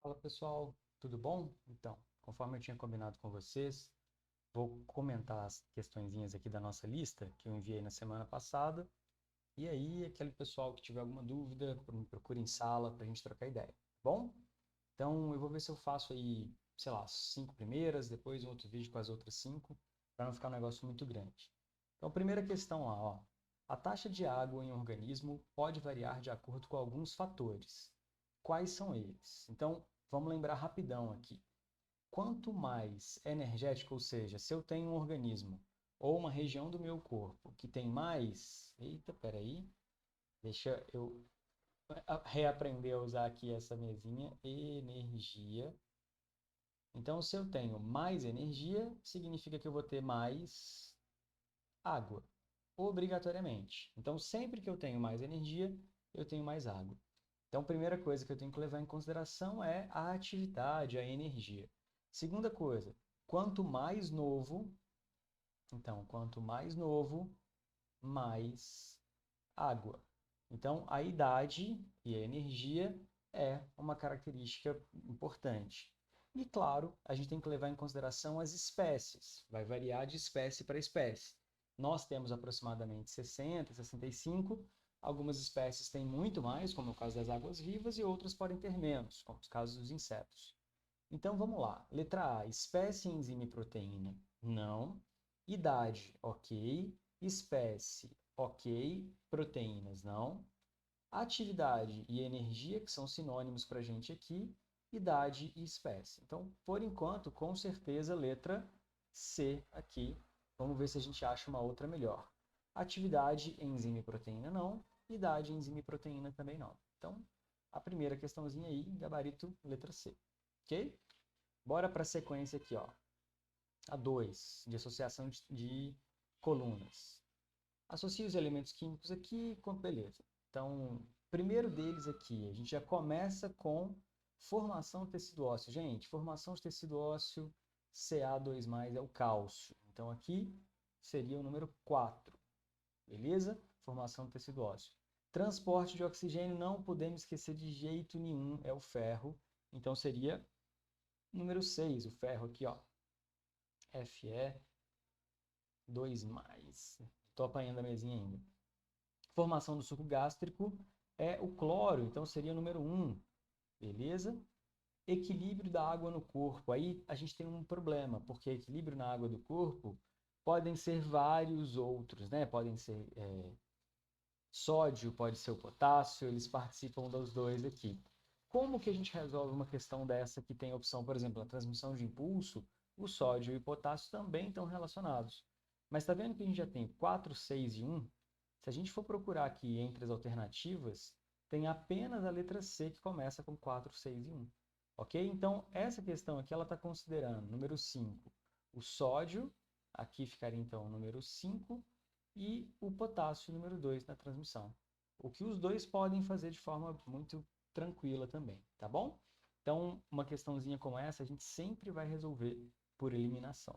Fala pessoal, tudo bom? Então, conforme eu tinha combinado com vocês, vou comentar as questõezinhas aqui da nossa lista que eu enviei na semana passada. E aí, aquele pessoal que tiver alguma dúvida, me procure em sala para a gente trocar ideia, tá bom? Então, eu vou ver se eu faço aí, sei lá, 5 primeiras, depois um outro vídeo com as outras 5, para não ficar um negócio muito grande. Então, primeira questão lá, ó. A taxa de água em um organismo pode variar de acordo com alguns fatores. Quais são eles? Então, vamos lembrar rapidão aqui. Quanto mais energético, ou seja, se eu tenho um organismo ou uma região do meu corpo que tem mais. Eita, peraí. Deixa eu reaprender a usar aqui essa mesinha. Energia. Então, se eu tenho mais energia, significa que eu vou ter mais água, obrigatoriamente. Então, sempre que eu tenho mais energia, eu tenho mais água. Então, a primeira coisa que eu tenho que levar em consideração é a atividade, a energia. Segunda coisa, quanto mais novo, quanto mais novo, mais água. Então, a idade e a energia é uma característica importante. E, claro, a gente tem que levar em consideração as espécies. Vai variar de espécie para espécie. Nós temos aproximadamente 60, 65. Algumas espécies têm muito mais, como é o caso das águas-vivas, e outras podem ter menos, como os casos dos insetos. Então, vamos lá. Letra A, espécie, enzima e proteína? Não. Idade, ok. Espécie, ok. Proteínas, não. Atividade e energia, que são sinônimos para a gente aqui. Idade e espécie. Então, por enquanto, com certeza, letra C aqui. Vamos ver se a gente acha uma outra melhor. Atividade, enzima e proteína, não. Idade, enzima e proteína também não. Então, a primeira questãozinha aí, gabarito, letra C. Ok? Bora para a sequência aqui, ó. A 2, de associação de colunas. Associe os elementos químicos aqui, beleza. Então, primeiro deles aqui, a gente já começa com formação de tecido ósseo. Gente, formação de tecido ósseo, Ca2+, é o cálcio. Então, aqui seria o número 4, beleza? Formação de tecido ósseo. Transporte de oxigênio, não podemos esquecer de jeito nenhum, é o ferro. Então, seria número 6, o ferro aqui, ó. Fe2+. Estou apanhando a mesinha ainda. Formação do suco gástrico é o cloro, então seria o número 1, beleza? Equilíbrio da água no corpo. Aí a gente tem um problema, porque equilíbrio na água do corpo podem ser vários outros, né? Podem ser sódio, pode ser o potássio, eles participam dos dois aqui. Como que a gente resolve uma questão dessa que tem a opção, por exemplo, a transmissão de impulso? O sódio e o potássio também estão relacionados. Mas está vendo que a gente já tem 4, 6 e 1? Se a gente for procurar aqui entre as alternativas, tem apenas a letra C que começa com 4, 6 e 1. Ok? Então, essa questão aqui ela está considerando, número 5, o sódio, aqui ficaria então o número 5, e o potássio número 2 na transmissão. O que os dois podem fazer de forma muito tranquila também, tá bom? Então, uma questãozinha como essa, a gente sempre vai resolver por eliminação.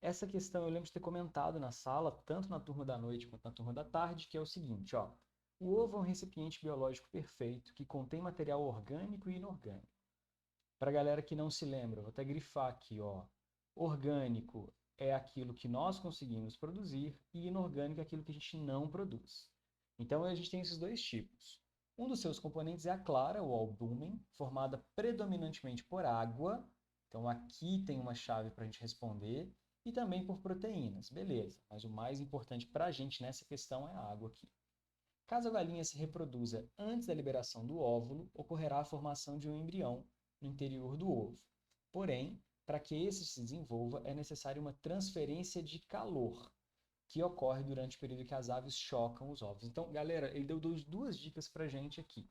Essa questão eu lembro de ter comentado na sala, tanto na turma da noite quanto na turma da tarde, que é o seguinte, ó. O ovo é um recipiente biológico perfeito que contém material orgânico e inorgânico. Para a galera que não se lembra, vou até grifar aqui, ó. Orgânico é aquilo que nós conseguimos produzir e inorgânico é aquilo que a gente não produz. Então a gente tem esses dois tipos. Um dos seus componentes é a clara, o albúmen, formada predominantemente por água. Então aqui tem uma chave para a gente responder. E também por proteínas, beleza. Mas o mais importante para a gente nessa questão é a água aqui. Caso a galinha se reproduza antes da liberação do óvulo, ocorrerá a formação de um embrião no interior do ovo. Porém, para que esse se desenvolva, é necessária uma transferência de calor, que ocorre durante o período que as aves chocam os ovos. Então, galera, ele deu duas dicas para a gente aqui,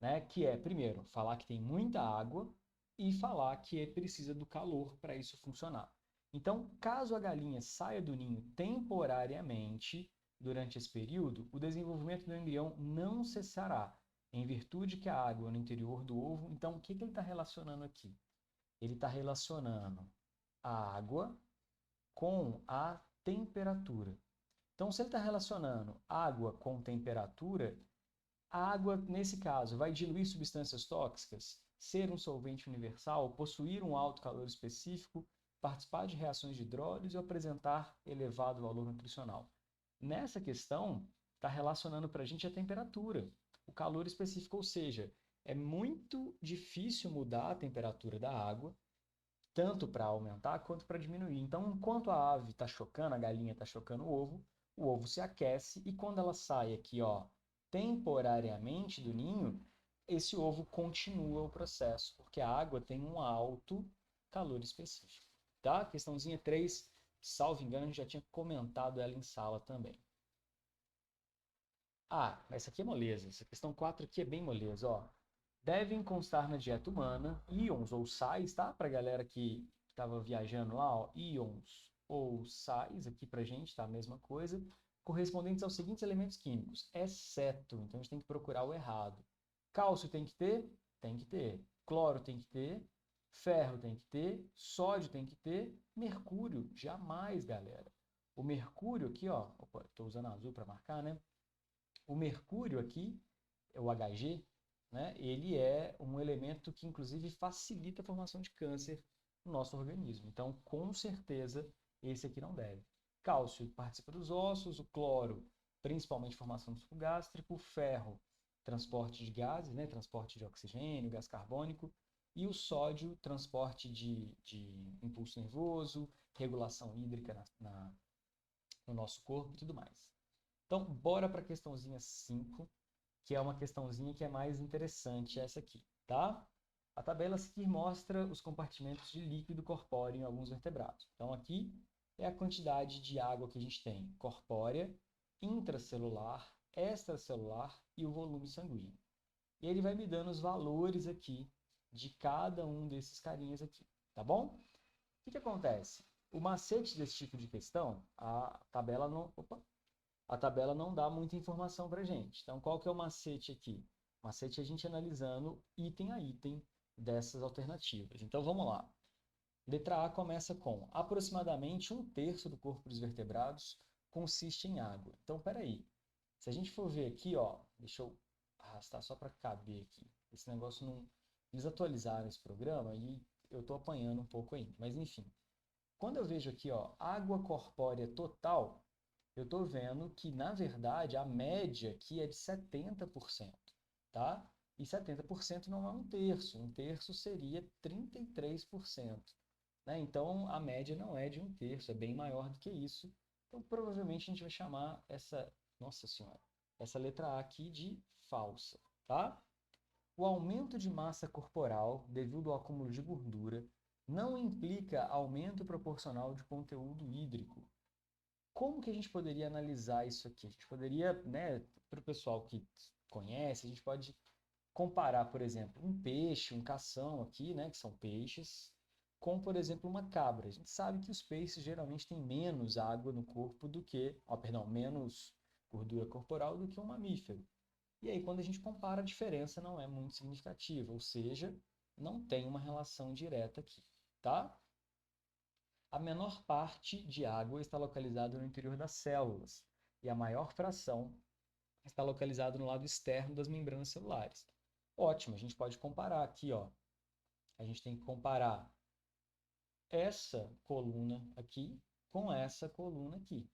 né? Que é, primeiro, falar que tem muita água e falar que precisa do calor para isso funcionar. Então, caso a galinha saia do ninho temporariamente durante esse período, o desenvolvimento do embrião não cessará, em virtude que a água no interior do ovo. Então, o que ele está relacionando aqui? Ele está relacionando a água com a temperatura. Então, se ele está relacionando água com temperatura, a água, nesse caso, vai diluir substâncias tóxicas? ser um solvente universal, possuir um alto calor específico, participar de reações de hidrólise ou apresentar elevado valor nutricional. Nessa questão, está relacionando para a gente a temperatura, o calor específico, ou seja, é muito difícil mudar a temperatura da água, tanto para aumentar quanto para diminuir. Então, enquanto a ave está chocando, a galinha está chocando o ovo se aquece e quando ela sai aqui, ó, temporariamente do ninho, esse ovo continua o processo, porque a água tem um alto calor específico. Tá? Questãozinha 3, salvo engano, a gente já tinha comentado ela em sala também. Ah, essa aqui é moleza. Essa questão 4 aqui é bem moleza, ó. Devem constar na dieta humana íons ou sais, tá? Para a galera que estava viajando lá, ó, íons ou sais, aqui para gente, tá? A mesma coisa, correspondentes aos seguintes elementos químicos, exceto, então a gente tem que procurar o errado. Cálcio tem que ter? Tem que ter. Cloro tem que ter. Ferro tem que ter. Sódio tem que ter. Mercúrio, jamais, galera. O mercúrio aqui, ó, opa, estou usando azul para marcar, né? O mercúrio aqui, o Hg, né, ele é um elemento que, inclusive, facilita a formação de câncer no nosso organismo. Então, com certeza, esse aqui não deve. Cálcio participa dos ossos, o cloro, principalmente formação do suco gástrico, o ferro, transporte de gases, né, transporte de oxigênio, gás carbônico, e o sódio, transporte de impulso nervoso, regulação hídrica no nosso corpo e tudo mais. Então, bora para a questãozinha 5, que é uma questãozinha que é mais interessante essa aqui, tá? A tabela a seguir mostra os compartimentos de líquido corpóreo em alguns vertebrados. Então, aqui é a quantidade de água que a gente tem corpórea, intracelular, extracelular e o volume sanguíneo. E ele vai me dando os valores aqui de cada um desses carinhas aqui, tá bom? O que acontece? O macete desse tipo de questão, a tabela não dá muita informação para a gente. Então, qual que é o macete aqui? O macete é a gente analisando item a item dessas alternativas. Então, vamos lá. Letra A começa com aproximadamente 1/3 do corpo dos vertebrados consiste em água. Então, peraí. Se a gente for ver aqui, ó, deixa eu arrastar só para caber aqui. Esse negócio não... Eles atualizaram esse programa e eu estou apanhando um pouco ainda. Mas, enfim. Quando eu vejo aqui, ó, água corpórea total, eu estou vendo que, na verdade, a média aqui é de 70%, tá? E 70% não é 1/3. 1/3 seria 33%. Né? Então, a média não é de 1/3, é bem maior do que isso. Então, provavelmente, a gente vai chamar essa, nossa senhora, essa letra A aqui de falsa, tá? O aumento de massa corporal, devido ao acúmulo de gordura, não implica aumento proporcional de conteúdo hídrico. Como que a gente poderia analisar isso aqui? A gente poderia, né, para o pessoal que conhece, a gente pode comparar, por exemplo, um peixe, um cação aqui, né, que são peixes, com, por exemplo, uma cabra. A gente sabe que os peixes geralmente têm menos água no corpo do que, menos gordura corporal do que um mamífero. E aí, quando a gente compara, a diferença não é muito significativa, ou seja, não tem uma relação direta aqui, tá? A menor parte de água está localizada no interior das células e a maior fração está localizada no lado externo das membranas celulares. Ótimo, a gente pode comparar aqui, ó. A gente tem que comparar essa coluna aqui com essa coluna aqui,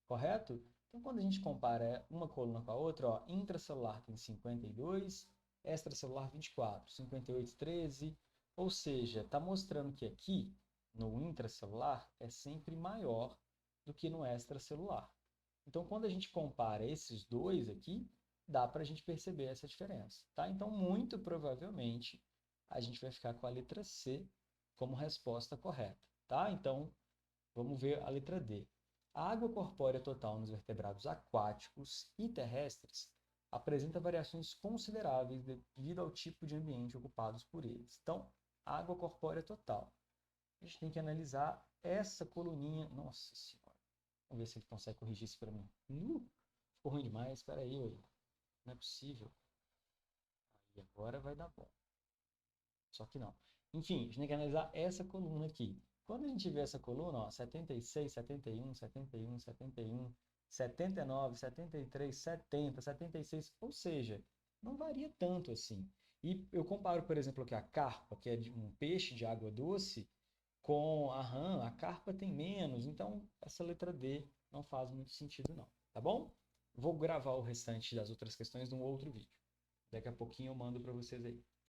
correto? Então, quando a gente compara uma coluna com a outra, ó, intracelular tem 52, extracelular 24, 58, 13, ou seja, está mostrando que aqui no intracelular é sempre maior do que no extracelular. Então, quando a gente compara esses dois aqui, dá para a gente perceber essa diferença, tá? Então, muito provavelmente, a gente vai ficar com a letra C como resposta correta, tá? Então, vamos ver a letra D. A água corpórea total nos vertebrados aquáticos e terrestres apresenta variações consideráveis devido ao tipo de ambiente ocupados por eles. Então, água corpórea total. A gente tem que analisar essa coluninha. Nossa senhora. Vamos ver se ele consegue corrigir isso para mim. Ficou ruim demais. Espera aí, não é possível. Aí agora vai dar bom. Só que não. Enfim, a gente tem que analisar essa coluna aqui. Quando a gente vê essa coluna, ó, 76, 71, 71, 71, 79, 73, 70, 76, ou seja, não varia tanto assim. E eu comparo, por exemplo, aqui a carpa, que é um peixe de água doce, com a rã, a carpa tem menos, então essa letra D não faz muito sentido não, tá bom? Vou gravar o restante das outras questões num outro vídeo. Daqui a pouquinho eu mando para vocês aí.